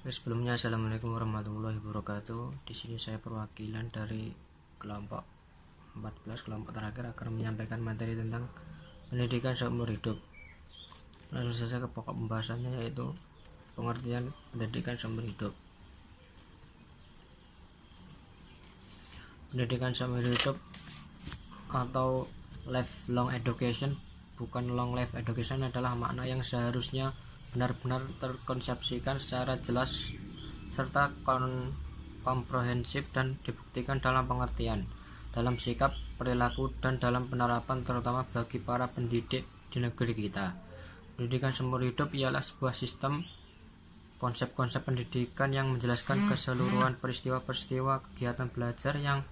Sebelumnya, assalamualaikum warahmatullahi wabarakatuh. Di sini saya perwakilan dari kelompok 14, kelompok terakhir, akan menyampaikan materi tentang pendidikan seumur hidup. Langsung saja ke pokok pembahasannya, yaitu pengertian pendidikan seumur hidup. Pendidikan seumur hidup atau lifelong education, bukan long life education, adalah makna yang seharusnya benar-benar terkonsepsikan secara jelas serta komprehensif dan dibuktikan dalam pengertian, dalam sikap, perilaku, dan dalam penerapan, terutama bagi para pendidik di negeri kita. Pendidikan seumur hidup ialah sebuah sistem konsep-konsep pendidikan yang menjelaskan keseluruhan peristiwa-peristiwa kegiatan belajar yang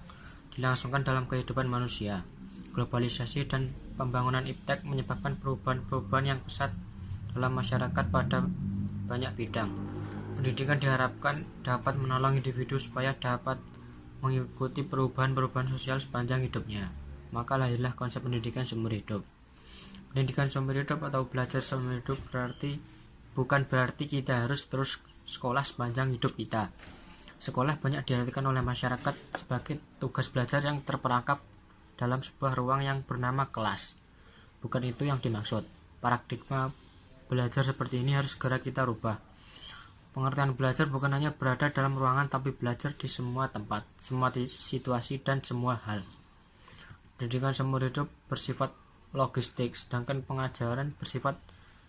dilangsungkan dalam kehidupan manusia. Globalisasi dan pembangunan iptek menyebabkan perubahan-perubahan yang pesat dalam masyarakat pada banyak bidang. Pendidikan diharapkan dapat menolong individu supaya dapat mengikuti perubahan-perubahan sosial sepanjang hidupnya. Maka lahirlah konsep pendidikan seumur hidup. Pendidikan seumur hidup atau belajar seumur hidup bukan berarti kita harus terus sekolah sepanjang hidup kita. Sekolah banyak diartikan oleh masyarakat sebagai tugas belajar yang terperangkap dalam sebuah ruang yang bernama kelas. Bukan itu yang dimaksud. Paradigma belajar seperti ini harus segera kita rubah. Pengertian belajar bukan hanya berada dalam ruangan, tapi belajar di semua tempat, semua situasi, dan semua hal. Pendidikan seumur hidup bersifat logistik, sedangkan pengajaran bersifat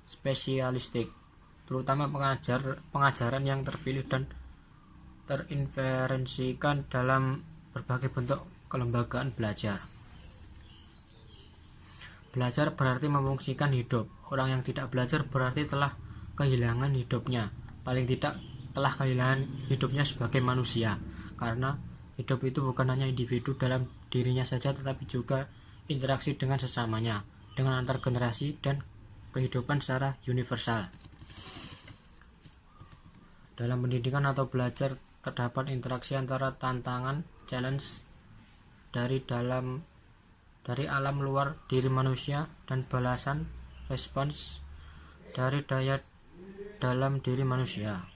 spesialistik, terutama pengajaran yang terpilih dan terinferensikan dalam berbagai bentuk kelembagaan belajar. Belajar berarti memfungsikan hidup. Orang yang tidak belajar berarti telah kehilangan hidupnya. Paling tidak telah kehilangan hidupnya sebagai manusia. Karena hidup itu bukan hanya individu dalam dirinya saja, tetapi juga interaksi dengan sesamanya, dengan antar generasi, dan kehidupan secara universal. Dalam pendidikan atau belajar terdapat interaksi antara tantangan, challenge dari alam luar diri manusia dan balasan, respons dari daya dalam diri manusia.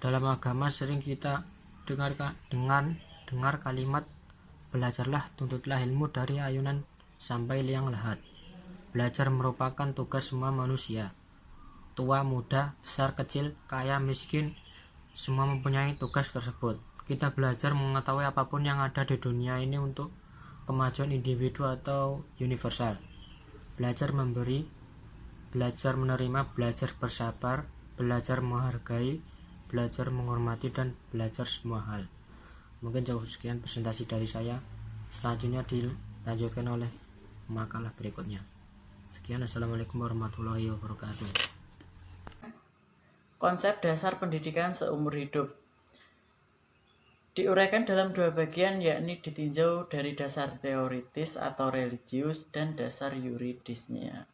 Dalam agama sering kita dengar kalimat belajarlah, tuntutlah ilmu dari ayunan sampai liang lahat. Belajar merupakan tugas semua manusia. Tua, muda, besar, kecil, kaya, miskin, semua mempunyai tugas tersebut. Kita belajar mengetahui apapun yang ada di dunia ini untuk kemajuan individu atau universal. Belajar memberi, belajar menerima, belajar bersabar, belajar menghargai, belajar menghormati, dan belajar semua hal. Mungkin cukup sekian presentasi dari saya. Selanjutnya dilanjutkan oleh makalah berikutnya. Sekian, assalamualaikum warahmatullahi wabarakatuh. Konsep dasar pendidikan seumur hidup diuraikan dalam dua bagian, yakni ditinjau dari dasar teoritis atau religius dan dasar yuridisnya.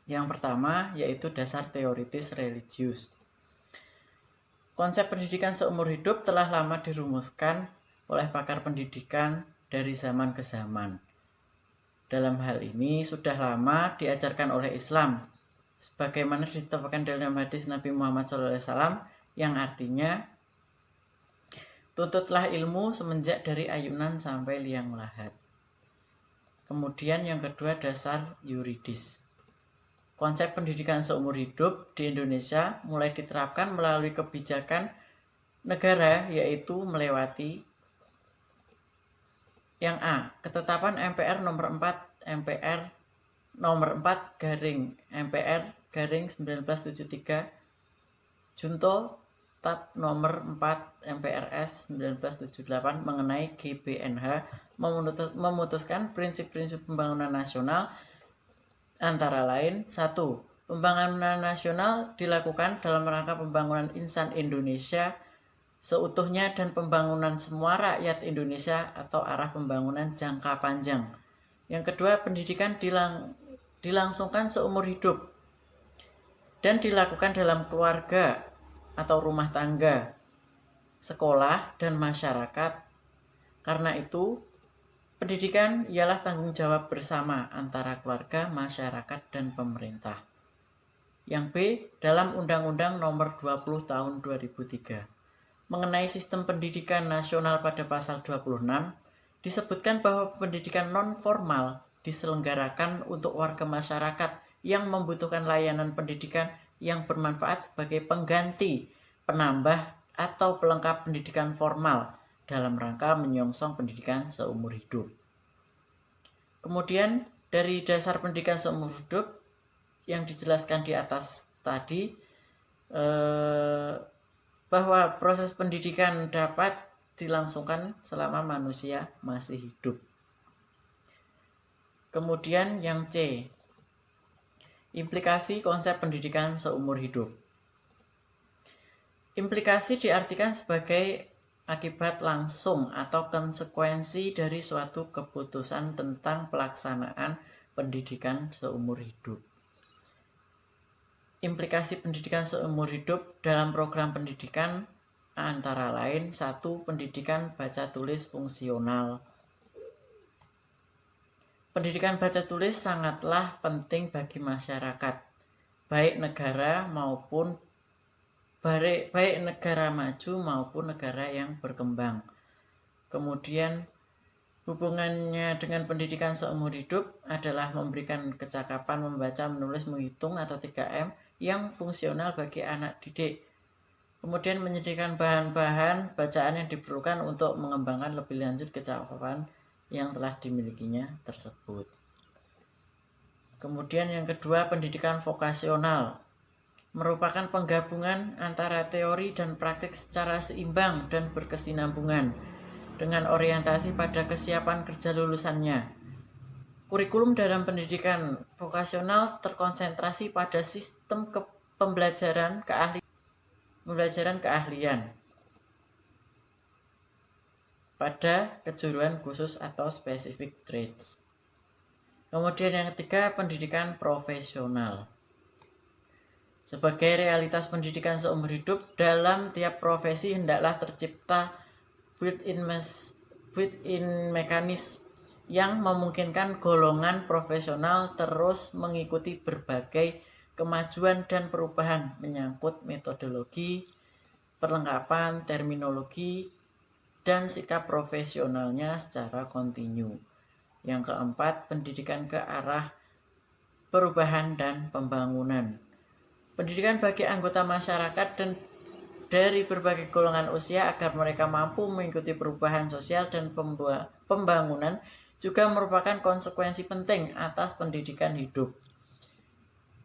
Yang pertama yaitu dasar teoritis religius. Konsep pendidikan seumur hidup telah lama dirumuskan oleh pakar pendidikan dari zaman ke zaman. Dalam hal ini sudah lama diajarkan oleh Islam, sebagaimana ditemukan dalam hadis Nabi Muhammad SAW yang artinya tuntutlah ilmu semenjak dari ayunan sampai liang lahat. Kemudian yang kedua dasar yuridis. Konsep pendidikan seumur hidup di Indonesia mulai diterapkan melalui kebijakan negara, yaitu melewati yang A, ketetapan MPR nomor 4 garing MPR garing 1973 Junto Tab nomor 4 MPRS 1978 mengenai GBNH memutuskan prinsip-prinsip pembangunan nasional antara lain 1. Pembangunan nasional dilakukan dalam rangka pembangunan insan Indonesia seutuhnya dan pembangunan semua rakyat Indonesia atau arah pembangunan jangka panjang. Yang kedua, pendidikan dilangsungkan seumur hidup dan dilakukan dalam keluarga atau rumah tangga, sekolah, dan masyarakat. Karena itu, pendidikan ialah tanggung jawab bersama antara keluarga, masyarakat, dan pemerintah. Yang B, dalam Undang-Undang Nomor 20 Tahun 2003 mengenai sistem pendidikan nasional pada pasal 26, disebutkan bahwa pendidikan non-formal diselenggarakan untuk warga masyarakat yang membutuhkan layanan pendidikan yang bermanfaat sebagai pengganti, penambah, atau pelengkap pendidikan formal dalam rangka menyongsong pendidikan seumur hidup. Kemudian dari dasar pendidikan seumur hidup yang dijelaskan di atas tadi, bahwa proses pendidikan dapat dilangsungkan selama manusia masih hidup. Kemudian yang C, implikasi konsep pendidikan seumur hidup. Implikasi diartikan sebagai akibat langsung atau konsekuensi dari suatu keputusan tentang pelaksanaan pendidikan seumur hidup. Implikasi pendidikan seumur hidup dalam program pendidikan antara lain 1. Pendidikan baca tulis fungsional. Pendidikan baca tulis sangatlah penting bagi masyarakat, baik negara maju maupun negara yang berkembang. Kemudian hubungannya dengan pendidikan seumur hidup adalah memberikan kecakapan membaca, menulis, menghitung atau 3M yang fungsional bagi anak didik. Kemudian menyediakan bahan-bahan bacaan yang diperlukan untuk mengembangkan lebih lanjut kecakapan yang telah dimilikinya tersebut. Kemudian yang kedua, pendidikan vokasional merupakan penggabungan antara teori dan praktik secara seimbang dan berkesinambungan dengan orientasi pada kesiapan kerja lulusannya. Kurikulum dalam pendidikan vokasional terkonsentrasi pada sistem pembelajaran keahlian pada kejuruan khusus atau specific traits. Kemudian yang ketiga, pendidikan profesional. Sebagai realitas pendidikan seumur hidup, dalam tiap profesi hendaklah tercipta built-in mekanisme yang memungkinkan golongan profesional terus mengikuti berbagai kemajuan dan perubahan menyangkut metodologi, perlengkapan, terminologi, dan sikap profesionalnya secara kontinu. Yang keempat, pendidikan ke arah perubahan dan pembangunan. Pendidikan bagi anggota masyarakat dan dari berbagai golongan usia agar mereka mampu mengikuti perubahan sosial dan pembangunan juga merupakan konsekuensi penting atas pendidikan hidup.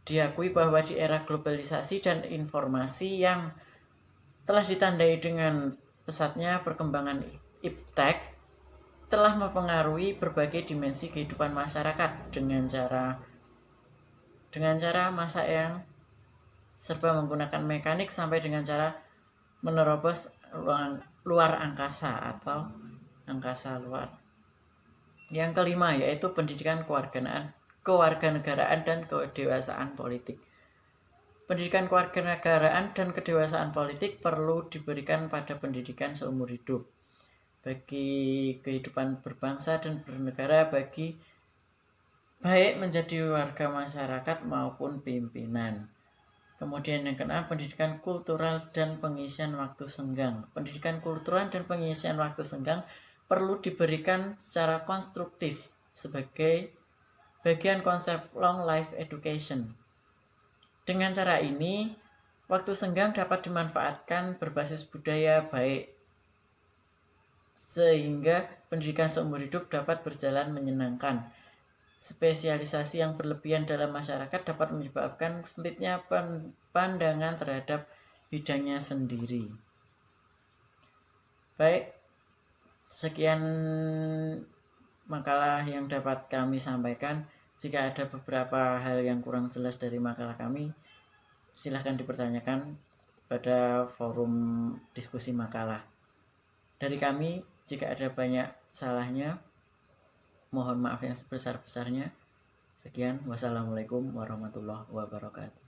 Diakui bahwa di era globalisasi dan informasi yang telah ditandai dengan pesatnya perkembangan iptek telah mempengaruhi berbagai dimensi kehidupan masyarakat dengan cara masa yang serba menggunakan mekanik sampai dengan cara menerobos luar angkasa atau angkasa luar. Yang kelima yaitu pendidikan kewarganegaraan dan kedewasaan politik. Pendidikan kewarganegaraan dan kedewasaan politik perlu diberikan pada pendidikan seumur hidup bagi kehidupan berbangsa dan bernegara, bagi baik menjadi warga masyarakat maupun pimpinan. Kemudian yang keenam, pendidikan kultural dan pengisian waktu senggang. Pendidikan kultural dan pengisian waktu senggang perlu diberikan secara konstruktif sebagai bagian konsep long life education. Dengan cara ini, waktu senggang dapat dimanfaatkan berbasis budaya baik sehingga pendidikan seumur hidup dapat berjalan menyenangkan. Spesialisasi yang berlebihan dalam masyarakat dapat menyebabkan sempitnya pandangan terhadap bidangnya sendiri. Baik, sekian makalah yang dapat kami sampaikan. Jika ada beberapa hal yang kurang jelas dari makalah kami, silahkan dipertanyakan pada forum diskusi makalah. Dari kami, jika ada banyak salahnya, mohon maaf yang sebesar-besarnya. Sekian, wassalamualaikum warahmatullahi wabarakatuh.